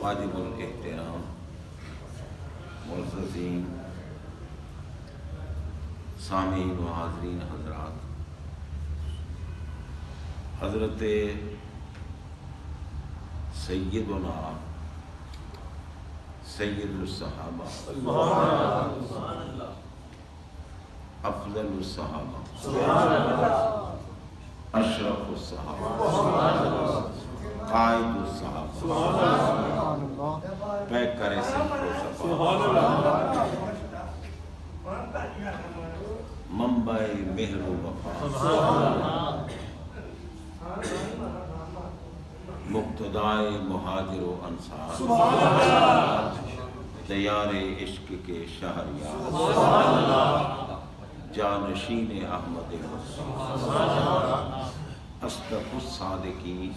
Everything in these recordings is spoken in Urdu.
واجب الاحترام معززین سامعین و حاضرین حضرات، حضرت سیدنا سید الصحابہ افضل الصحابہ اشرف الصحابہ قائد الصحابہ پیک کرے سب کو منبع مہر و وفا مقتدائے مہاجر و انصار دیار عشق کے شہریار جانشین احمد اصدق الصادقین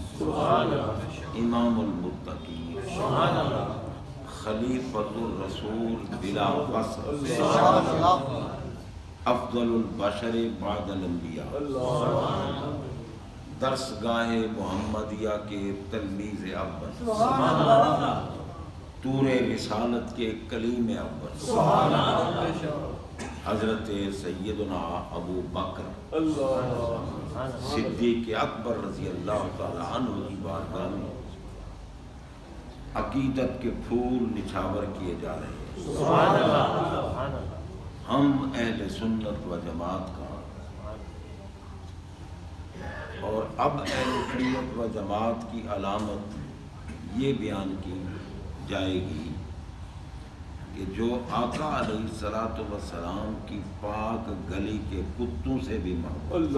امام المتقین خلیفۃ الرسول بلا فصل افضل البشر بعد الانبیاء درسگاہ محمدیہ کے تلمیذ اول طور رسالت کے کلیم اول حضرت سیدنا ابو بکر صدیق اکبر رضی اللہ تعالی عنہ کی بارگاہ میں عقیدت کے پھول نچھاور کیے جا رہے ہیں۔ ہم اہل سنت و جماعت کا اور اب اہل سنت و جماعت کی علامت یہ بیان کی جائے گی کہ جو آقا علیہ الصلوۃ والسلام کی پاک گلی کے کتوں سے بھی محبت،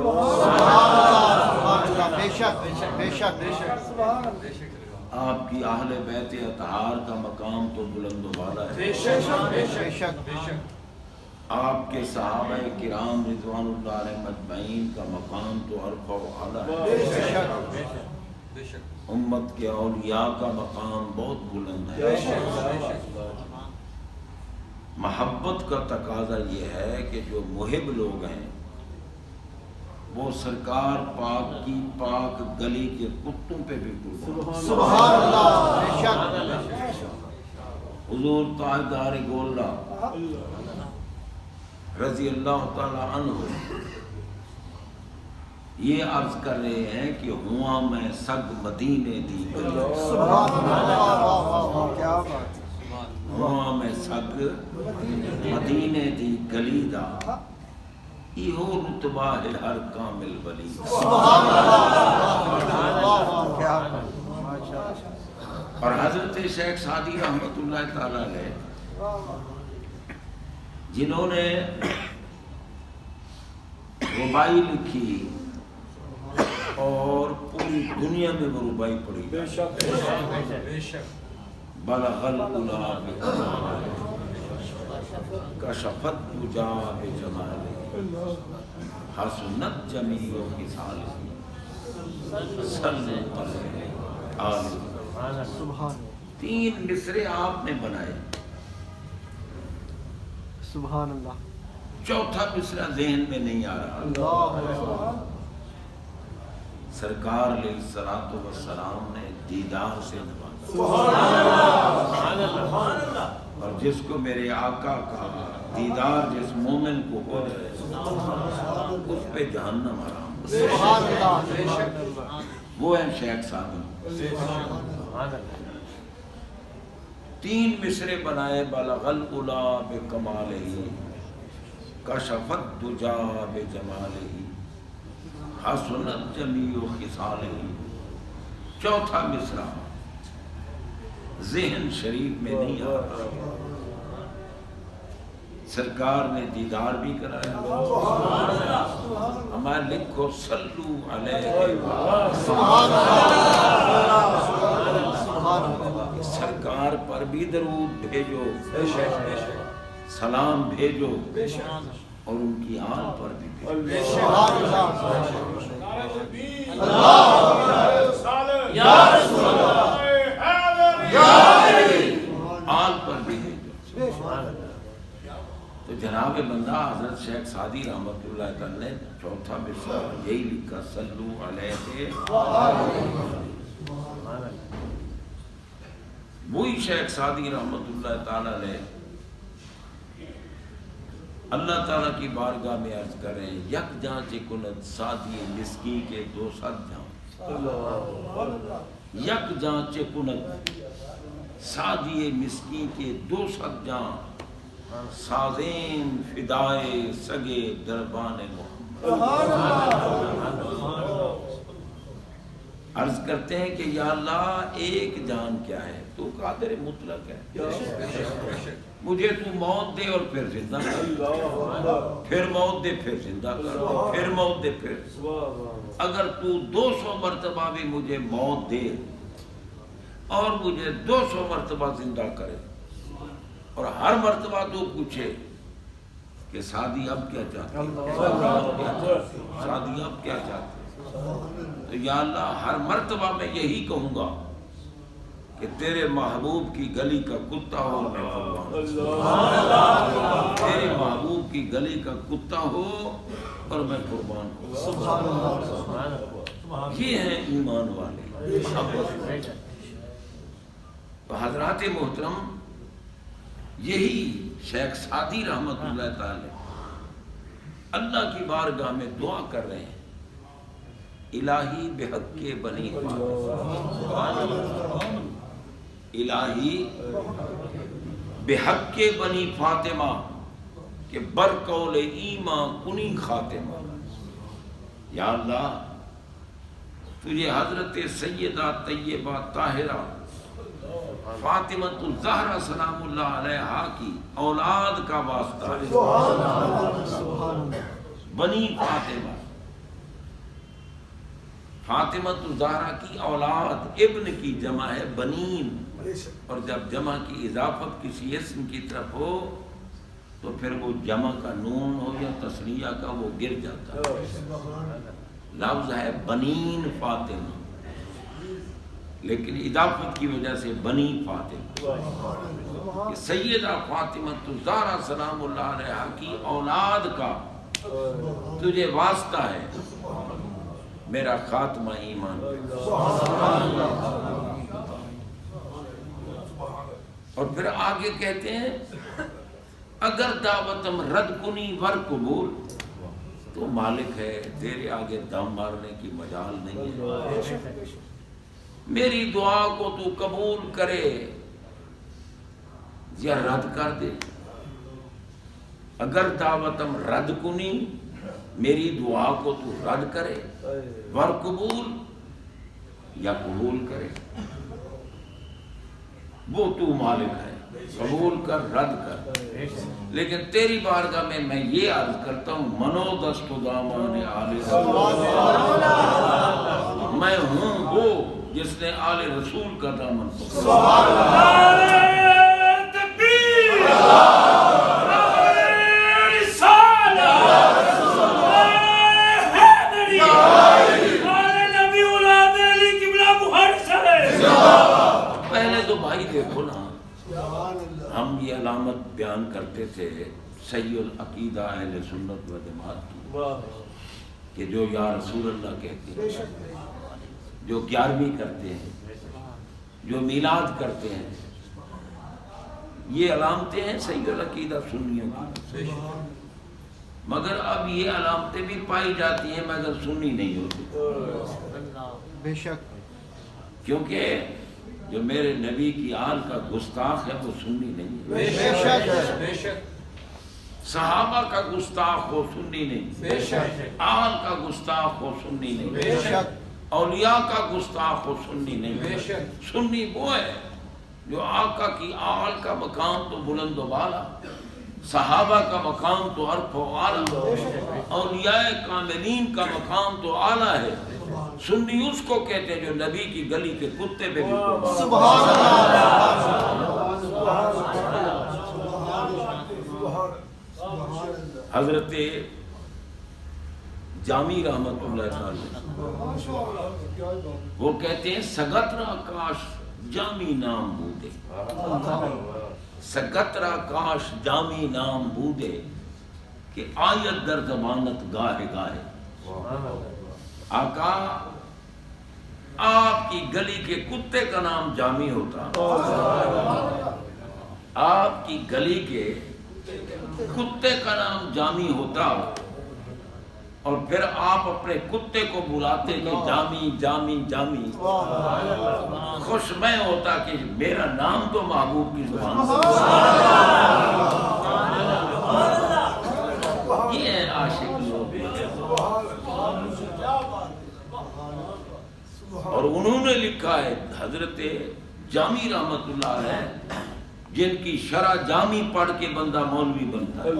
آپ کی اہل بیت اطہار کا مقام تو بلند و بالا ہے، آپ کے صحابہ کرام رضوان اللہ علیہم اجمعین کا مقام تو عرفہ و اعلیٰ ہے، امت کے اولیاء کا مقام بہت بلند ہے۔ محبت کا تقاضا یہ ہے کہ جو محب لوگ ہیں وہ سرکار پاک کی پاک گلی کے کتوں پہ بھی قربان۔ سبحان اللہ۔ حضور تاجدار گولڑا رضی اللہ تعالی عنہ یہ عرض کر رہے ہیں کہ ہوا میں سگ مدینے دی گلی، ہوا میں سگ مدینے دی گلی دا ایہو رتبہ ہے ہر کامل ولی۔ اور حضرت شیخ سعدی رحمۃ اللہ تعالی علیہ جنہوں نے ربائی لکھی اور پوری دنیا میں وہ ربائی پڑھی، بلغ العلا بکمالہ کشفت دجا بجمالہ حسنت جمیع خصالہ صلی اللہ علیہ وسلم۔ تین مصرے آپ نے بنائے، سبحان اللہ۔ چوتھا مصرع ذہن میں نہیں آ رہا۔ سرکار علیہ الصلوۃ والسلام نے دیدار سے نوازا، اور جس کو میرے آقا کا دیدار جس مومن کو ہو جائے اس پہ جہنم حرام۔ وہ ہیں شیخ سعدی۔ تین مصرے بنائے، بلغ العلا بکمالہ کشفت دجا بجمالہ حسنت جمیع خصالہ۔ چوتھا مصرع ذہن شریف میں نہیں آ رہا۔ سرکار نے دیدار بھی کرایا، ہمارے لکھو صلو علیہ سرکار پر بھی درود بھیجو، سلام بھیجو، اور ان کی آل پر بھی بھیجو۔ آل پر بھی بھیجو۔ تو جناب بندہ حضرت شیخ سعدی رحمۃ اللہ تعالی نے چوتھا مصرع یہی لکھا، صلو علیہ۔ وہی شیخ سعدی رحمۃ اللہ تعالی علیہ اللہ تعالیٰ کی بارگاہ میں عرض کریں یک جاں چے کنت سادی مسکی کے 200 جاں، یک جاں چے کنت سادی مسکی کے 200 جاں، سازین فدائے سگے دربان محمد۔ عرض کرتے ہیں کہ یا اللہ ایک جان کیا ہے، تو قادر مطلق ہے، مجھے تو موت دے اور پھر زندہ کر، پھر موت دے پھر زندہ کر، پھر موت دے پھر، اگر تو 200 مرتبہ بھی مجھے موت دے اور مجھے 200 مرتبہ زندہ کرے اور ہر مرتبہ تو پوچھے کہ سعدی اب کیا چاہتے ہیں، سعدی اب کیا چاہتے ہیں، تو یا اللہ ہر مرتبہ میں یہی کہوں گا کہ تیرے محبوب کی گلی کا کتا ہو میں قربان ہوں، تیرے محبوب کی گلی کا کتا ہو اور میں قربان ہوں۔ یہ ہیں ایمان والے۔ تو حضرات محترم یہی شیخ سعدی رحمۃ اللہ تعالی اللہ کی بارگاہ میں دعا کر رہے ہیں، الہی بحق کے بنی فاطمہ، الہی بحق کے بنی فاطمہ کہ برقول ایمان کنی خاتمہ۔ یا اللہ تجھے حضرت سیدہ طیبہ طاہرہ فاطمہ الزہرا سلام اللہ علیہا کی اولاد کا واسطہ ہے، بنی فاطمہ، فاطمہ الزہرا کی اولاد، ابن کی جمع ہے بنین، اور جب جمع کی اضافت کسی اسم کی طرف ہو تو پھر وہ جمع کا نون ہو یا تثنیہ کا وہ گر جاتا ہے، لفظ ہے بنین فاطمہ لیکن اضافت کی وجہ سے بنی فاطمہ، سیدہ فاطمہ الزہرا سلام اللہ علیہا کی اولاد کا تجھے واسطہ ہے، میرا خاتمہ ایمان۔ اور پھر آگے کہتے ہیں اگر دعوتم رد کنی ور قبول، تو مالک ہے تیرے آگے دم مارنے کی مجال نہیں ہے، میری دعا کو تو قبول کرے یا رد کر دے۔ اگر دعوتم رد کنی، میری دعا کو تو رد کرے، ور قبول یا قبول کرے، وہ تو مالک ہے، قبول کر رد کر۔ لیکن تیری بارگاہ میں میں یہ عرض کرتا ہوں منو دست دامان آل رسول، میں ہوں وہ جس نے آل رسول کا دامن پکڑا۔ پہلے تو بھائی دیکھو نا، ہم یہ علامت بیان کرتے تھے صحیح العقیدہ اہل سنت و جماعت کی کہ جو یا رسول اللہ کہتے ہیں، جو 11ویں کرتے ہیں، جو میلاد کرتے ہیں، یہ علامتیں ہیں صحیح العقیدہ سنیوں کی، مگر اب یہ علامتیں بھی پائی جاتی ہیں مگر سنی نہیں ہوتی، بے شک، کیونکہ جو میرے نبی کی آل کا گستاخ ہے وہ سنی نہیں ہے، بے شک، بے شک، صحابہ کا گستاخ ہو سنی نہیں، بے شک، آل کا گستاخ ہو سنی نہیں، بے شک، اولیاء کا گستاخ ہو سنی نہیں، بے شک، سنی وہ ہے جو آقا کی آل کا مقام تو بلند و بالا، صحابہ کا مقام تو عرف و اعلیٰ، اولیاء کاملین کا مقام تو اعلیٰ ہے، سنی اس کو کہتے ہیں جو نبی کی گلی کے کتے پہ بھی سبحان حضرت جامی رحمت اللہ تعالی وہ کہتے ہیں سگترا کاش جامی نام بودے، سگترا کاش جامی نام بودے کہ آیت در زمانت گاہے گاہے۔ آقا آپ کی گلی کے کتے کا نام جامی ہوتا، آپ کی گلی کے کتے کا نام جامی ہوتا، اور پھر آپ اپنے کتے کو بلاتے کہ جامی جامی جامی، خوش میں ہوتا کہ میرا نام تو محبوب کی زبان سے۔ یہ ہے عاشق لوگ، اور انہوں نے لکھا ہے حضرت جامی رحمت اللہ علیہ، جن کی شرح جامی پڑھ کے بندہ مولوی بنتا ہے،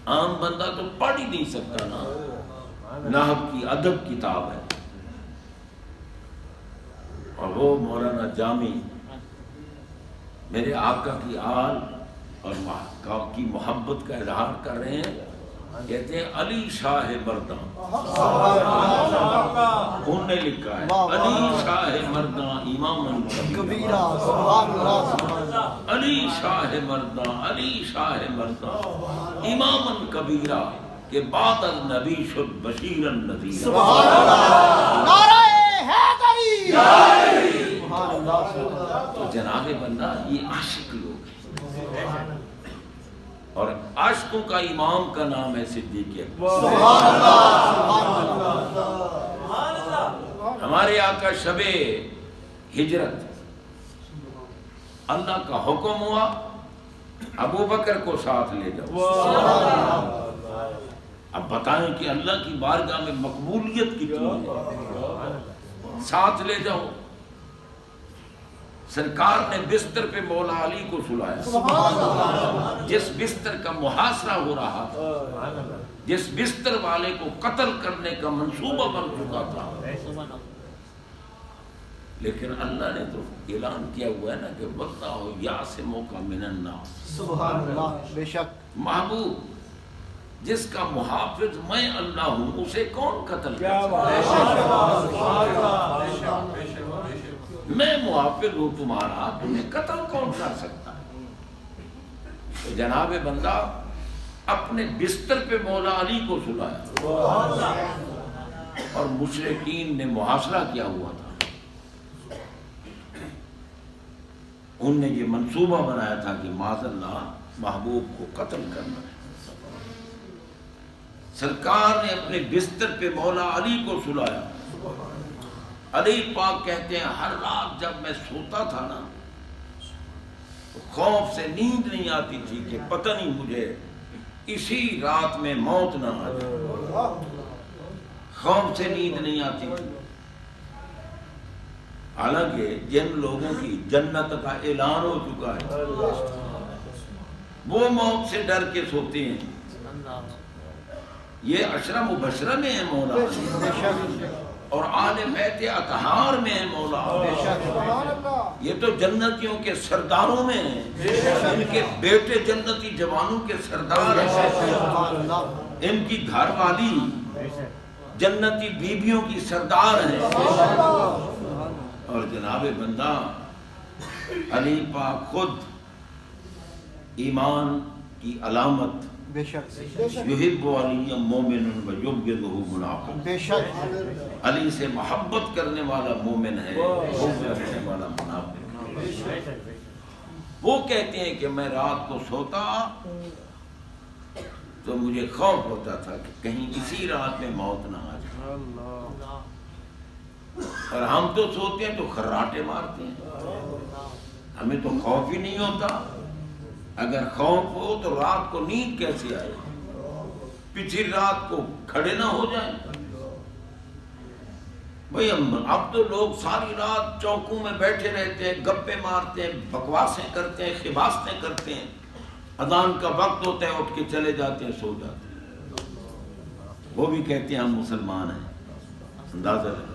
عام بندہ تو پڑھ ہی نہیں سکتا نا، نحو کی ادب کتاب ہے، اور وہ مولانا جامی میرے آقا کی آل اور کی محبت کا اظہار کر رہے ہیں، کہتے ہیں علی شاہ مرداں، انہوں نے لکھا ہے علی شاہ مرداں امام کبیرہ، علی شاہ مرداں، علی شاہ مرداں امام کبیرہ، کہ بعد از نبی شد بشیرا نذیرا۔ نعرہ حیدری! تو جناب بندہ یہ عاشق لوگ ہیں، اور عاشقوں کا امام کا نام ہے صدیق اکبر۔ ہمارے آقا شب ہجرت اللہ کا حکم ہوا ابو بکر کو ساتھ لے جاؤ۔ اب بتائیں کہ اللہ کی بارگاہ میں مقبولیت کتنی ہے، ساتھ لے جاؤ۔ سرکار نے بستر پہ مولا علی کو سلایا، جس بستر کا محاصرہ ہو رہا تھا، جس بستر والے کو قتل کرنے کا منصوبہ بن چکا تھا، لیکن اللہ نے تو اعلان کیا ہوا ہے نا کہ واللہ یعصمک من الناس۔ سبحان اللہ، بے شک محبوب جس کا محافظ میں اللہ ہوں، اسے کون قتل کر سکتا ہے؟ میں محافظ ہوں تمہارا، تمہیں قتل کون کر سکتا ہے؟ تو جناب بندہ اپنے بستر پہ مولا علی کو سلایا، اور مشرکین نے محاصرہ کیا ہوا تھا، انہوں نے یہ منصوبہ بنایا تھا کہ معاذ اللہ محبوب کو قتل کرنا ہے۔ سرکار نے اپنے بستر پہ مولا علی کو سلایا۔ علی پاک کہتے ہیں ہر رات جب میں سوتا تھا نا تو خوف سے نیند نہیں آتی تھی کہ پتہ نہیں مجھے اسی رات میں موت نہ آ جائے، خوف سے نیند نہیں آتی تھی۔ حالانکہ جن لوگوں کی جنت کا اعلان ہو چکا ہے وہ موت سے ڈر کے سوتے ہیں، یہ عشرہ مبشرہ میں ہے مولا علی، اور آل بیت اطہار میں ہے مولا علی، یہ تو جنتیوں کے سرداروں میں ہیں، ان کے بیٹے جنتی جوانوں کے سردار ہیں، ان کی گھر والی جنتی بیبیوں کی سردار ہیں۔ اور جناب بندہ علی پاک خود ایمان کی علامت بے شک یحب علی مومن و یبغضہ منافق، بے شک علی سے محبت کرنے والا مومن ہے، بغض کرنے والا منافق۔ وہ کہتے ہیں کہ میں رات کو سوتا تو مجھے خوف ہوتا تھا کہ کہیں اسی رات میں موت نہ آ جائے، اور ہم تو سوتے ہیں تو خراٹے مارتے ہیں، ہمیں تو خوف ہی نہیں ہوتا۔ اگر خوف ہو تو رات کو نیند کیسے آئے، پچھلی رات کو کھڑے نہ ہو جائیں۔ بھئی اب تو لوگ ساری رات چوکوں میں بیٹھے رہتے ہیں، گپے مارتے ہیں، بکواسیں کرتے ہیں، خباستیں کرتے ہیں، اذان کا وقت ہوتا ہے اٹھ کے چلے جاتے ہیں، سو جاتے ہیں، وہ بھی کہتے ہیں ہم مسلمان ہیں، اندازہ لگاؤ۔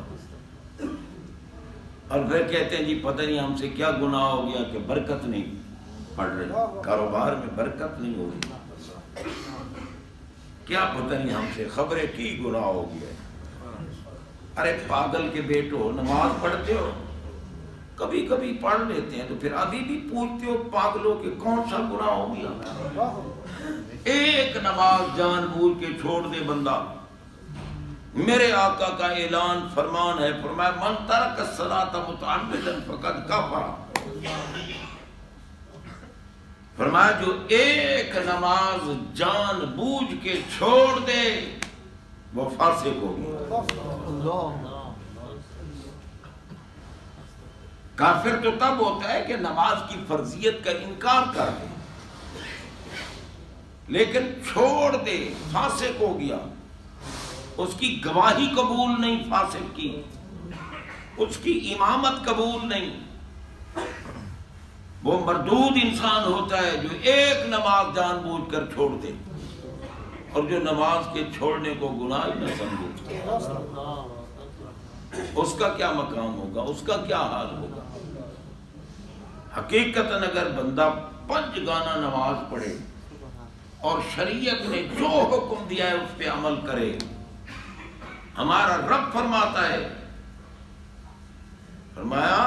اور پھر کہتے ہیں جی پتہ نہیں ہم سے کیا گناہ ہو گیا کہ برکت نہیں پڑ رہی، کاروبار میں برکت نہیں ہو رہی، کیا پتہ نہیں ہم سے خبریں کی گناہ ہو گیا۔ ارے پاگل کے بیٹو، نماز پڑھتے ہو، کبھی کبھی پڑھ لیتے ہیں تو پھر ابھی بھی پوچھتے ہو پاگلوں کہ کون سا گناہ ہو گیا۔ ایک نماز جان بوجھ کے چھوڑ دے بندہ، میرے آقا کا اعلان فرمان ہے، فرمایا من ترک الصلاۃ متعمدا فقد کفر، فرمایا جو ایک نماز جان بوجھ کے چھوڑ دے وہ فاسق ہو گیا۔ کافر تو تب ہوتا ہے کہ نماز کی فرضیت کا انکار کر دے، لیکن چھوڑ دے فاسق ہو گیا، اس کی گواہی قبول نہیں فاسق کی، اس کی امامت قبول نہیں، وہ مردود انسان ہوتا ہے جو ایک نماز جان بوجھ کر چھوڑ دے اور جو نماز کے چھوڑنے کو گناہ ہی نہ سمجھے، اس کا کیا مقام ہوگا، اس کا کیا حال ہوگا۔ حقیقتاً اگر بندہ 5 گانا نماز پڑھے اور شریعت نے جو حکم دیا ہے اس پہ عمل کرے، ہمارا رب فرماتا ہے، فرمایا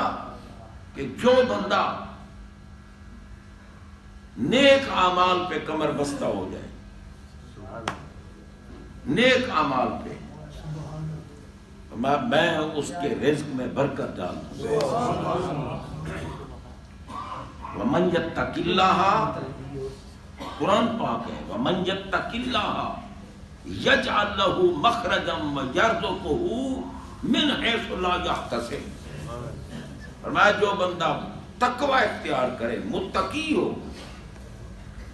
کہ جو بندہ نیک اعمال پہ کمر بستہ ہو جائے، نیک اعمال پہ، میں اس کے رزق میں برکت ڈالتا ہوں۔ وَمَن يَتَّقِ اللَّهَ، قرآن پاک ہے، وَمَن يَتَّقِ اللَّهَ يَجْعَلْ لَهُ مَخْرَجًا وَيَرْزُقْهُ مِنْ حَيْثُ لَا يَحْتَسِبُ، فرمایا جو بندہ تقوی اختیار کرے، متقی ہو،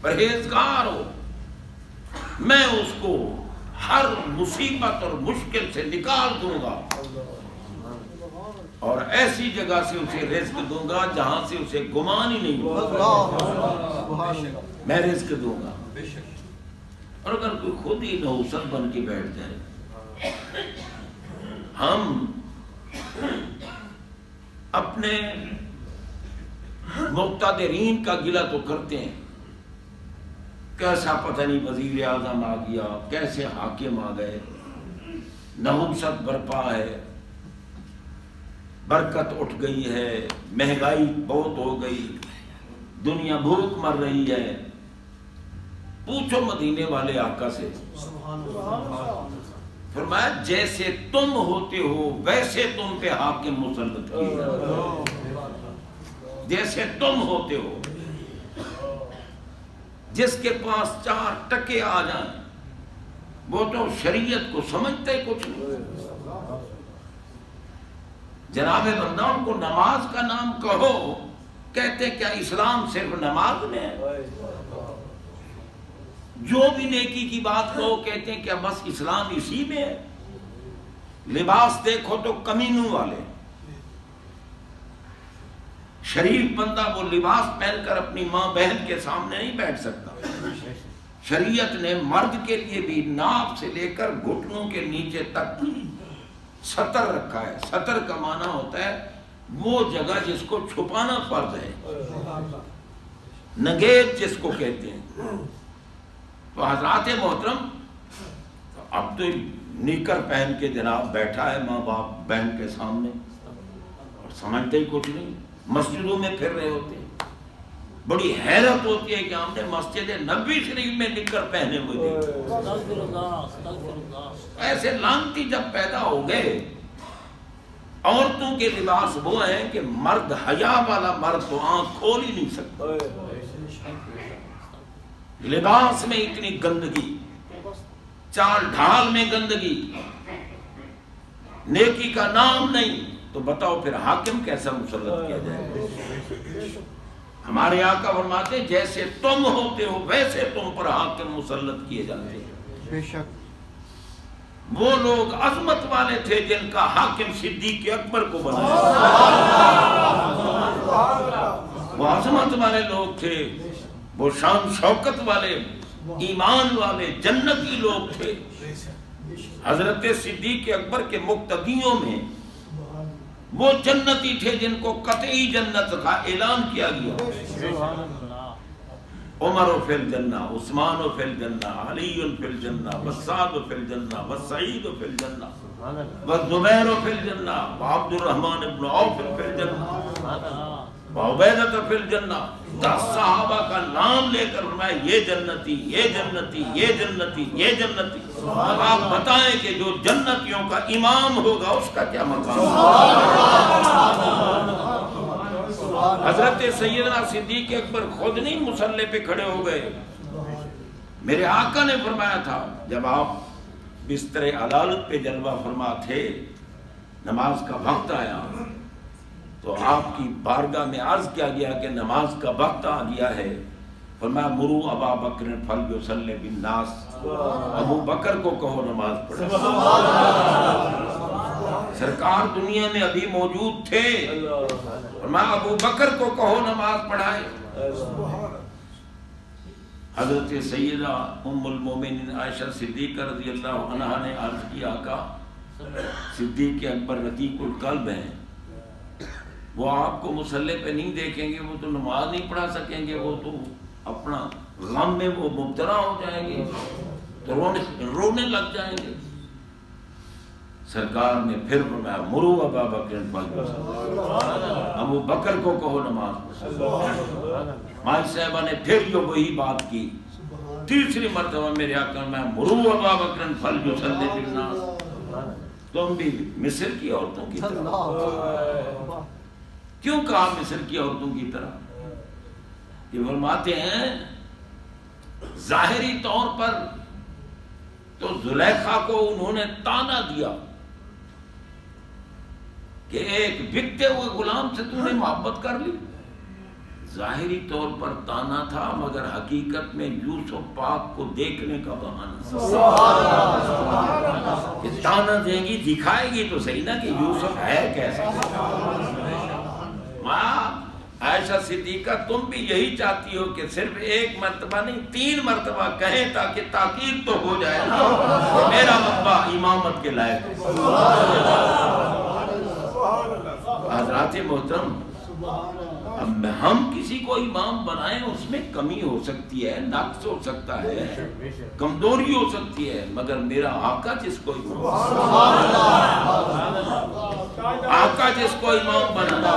پرہیزگار ہو، میں اس کو ہر مصیبت اور مشکل سے نکال دوں گا اور ایسی جگہ سے اسے رزق دوں گا جہاں سے اسے گمان ہی نہیں ہوگا، میں رزق دوں گا۔ اور اگر کوئی خود ہی نحوست بن کے بیٹھ جائے، ہم اپنے مقتدرین کا گلہ تو کرتے ہیں، کیسا پتہ نہیں وزیر اعظم آ گیا، کیسے حاکم آ گئے، نحوست برپا ہے، برکت اٹھ گئی ہے، مہنگائی بہت ہو گئی، دنیا بھوک مر رہی ہے۔ پوچھو مدینے والے آقا سے، فرمایا جیسے تم ہوتے ہو ویسے تم پہ حاکم مسلط کیے جاتے، جیسے تم ہوتے ہو۔ جس کے پاس 4 ٹکے آ جائیں وہ تو شریعت کو سمجھتے کچھ نہیں۔ جناب بندہ ان کو نماز کا نام کہو، کہتے کیا اسلام صرف نماز میں ہے؟ جو بھی نیکی کی بات کہو کہتے ہیں کیا بس اسلام اسی میں ہے؟ لباس دیکھو تو کمینوں والے، شریف بندہ وہ لباس پہن کر اپنی ماں بہن کے سامنے نہیں بیٹھ سکتا۔ شریعت نے مرد کے لیے بھی ناف سے لے کر گھٹنوں کے نیچے تک سطر رکھا ہے۔ سطر کا معنی ہوتا ہے وہ جگہ جس کو چھپانا فرض ہے، نگیت جس کو کہتے ہیں۔ تو حضرات محترم اب تو نیکر پہن کے جناب بیٹھا ہے ماں باپ بہن کے سامنے اور سمجھتے ہی کچھ نہیں، مسجدوں میں پھر رہے ہوتے ہیں۔ بڑی حیرت ہوتی ہے کہ ہم نے مسجد نبوی شریف میں نکر پہنے ہوئے دیکھے۔ ایسے لانتی جب پیدا ہو گئے، عورتوں کے لباس وہ ہیں کہ مرد حیا والا مرد تو آنکھ کھول ہی نہیں سکتا، لباس میں اتنی گندگی، چال ڈھال میں گندگی، نیکی کا نام نہیں، تو بتاؤ پھر حاکم کیسا مسلط کیا جائے؟ ہمارے آقا فرماتے جیسے تم ہوتے ہو ویسے تم پر حاکم مسلط کیے جاتے ہیں۔ بے شک وہ لوگ عظمت والے تھے جن کا حاکم صدیق اکبر کو بنایا، وہ عظمت والے لوگ تھے، وہ شان شوکت والے، ایمان والے، جنتی لوگ تھے۔ حضرت صدیق اکبر کے مقتدیوں میں وہ جنتی تھے جن کو قطعی جنت کا اعلان کیا گیا۔ عمر فی الجنہ، عثمان فی الجنہ، علی فی الجنہ، وسعد فی الجنہ، وسعید فی الجنہ، وزبیر فی الجنہ، وعبد الرحمن بن عوف فی الجنہ۔ وعبیدۃ فی الجنہ، 10 صحابہ کا نام لے کر فرمایا یہ جنتی، یہ جنتی، یہ جنتی، یہ جنتی۔ اب آپ بتائیں کہ جو جنتیوں کا امام ہوگا اس کا کیا مقام ہوگا؟ حضرت سیدنا صدیق اکبر خود نہیں مصلی پہ کھڑے ہو گئے، میرے آقا نے فرمایا تھا جب آپ بستر عدالت پہ جلوہ فرما تھے، نماز کا وقت آیا تو آپ کی بارگاہ میں عرض کیا گیا کہ نماز کا وقت آ گیا ہے، فرمایا مرو ابا بکر فلیصلی بالناس، ابو بکر کو کہو نماز پڑھے۔ سرکار دنیا میں ابھی موجود تھے، فرمایا ابو بکر کو کہو نماز پڑھائے۔ حضرت سیدہ ام المومنین عائشہ صدیقہ رضی اللہ عنہا نے عرض کیا آقا صدیق اکبر رقیق القلب ہیں، وہ آپ کو مصلی پہ نہیں دیکھیں گے، وہ تو نماز نہیں پڑھا سکیں گے، وہ تو اپنا غم میں وہ مبتلا ہو جائیں گے تو رونے لگ جائیں گے۔ سرکار نے پھر فرمایا مرو ابا بکر فلیصلی، ابو بکر کو کہو نماز پڑھے۔ مائی صاحبہ نے پھر یہ وہی بات کی، تیسری مرتبہ میرے آقا میں مرو ابا بکر فلیصلی بالناس۔ تم بھی مصر کی عورتوں کی طرح، کیوں کہا مصر کی عورتوں کی طرح؟ یہ فرماتے ہیں ظاہری طور پر تو زلیخا کو انہوں نے تانا دیا کہ ایک بکتے ہوئے غلام سے تو نے محبت کر لی، ظاہری طور پر تانا تھا مگر حقیقت میں یوسف پاک کو دیکھنے کا بہانہ تھا کہ تانا دیں گی دکھائے گی تو صحیح نا کہ یوسف ہے کیسا۔ ماں عائشہ صدیقہ تم بھی یہی چاہتی ہو کہ صرف ایک مرتبہ نہیں 3 مرتبہ کہیں تاکہ تاکید تو ہو جائے نا کہ میرا ابا امامت کے لائق ہے۔ حضرات محترم، اب ہم کسی کو امام بنائیں اس میں کمی ہو سکتی ہے، نقص ہو سکتا ہے، کمزوری ہو سکتی ہے، مگر میرا آقا جس کو امام آقا جس کو امام بنانا،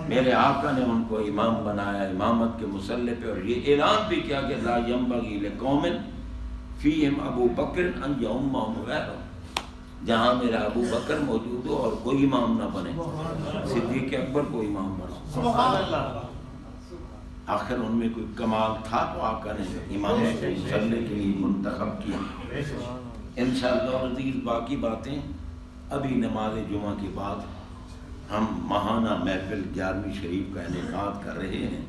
میرے آقا نے ان کو امام بنایا امامت کے مصلی پہ، اور یہ اعلان بھی کیا کہ لا ینبغی لقوم فیہم ابو بکر ان یؤمہم غیرہم، جہاں میرا ابو بکر موجود ہو اور کوئی امام نہ بنے، صدیق اکبر کو امام بنا۔ آخر ان میں کوئی کمال تھا تو آقا نے امام مصلی کے لیے منتخب کیا۔ انشاءاللہ عزیز باقی باتیں ابھی نماز جمعہ کے بعد ہم ماہانہ محفل 11ویں شریف کا انعقاد کر رہے ہیں،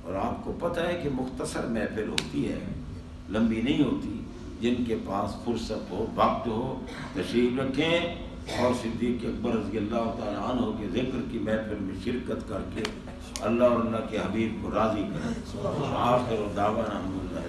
اور آپ کو پتہ ہے کہ مختصر محفل ہوتی ہے، لمبی نہیں ہوتی۔ جن کے پاس فرصت ہو، وقت ہو، تشریف رکھیں اور صدیق اکبر رضی اللہ تعالیٰ عنہ کے ذکر کی محفل میں شرکت کر کے اللہ اور اللہ کے حبیب کو راضی کریں۔ آخر دعوانا الحمدللہ۔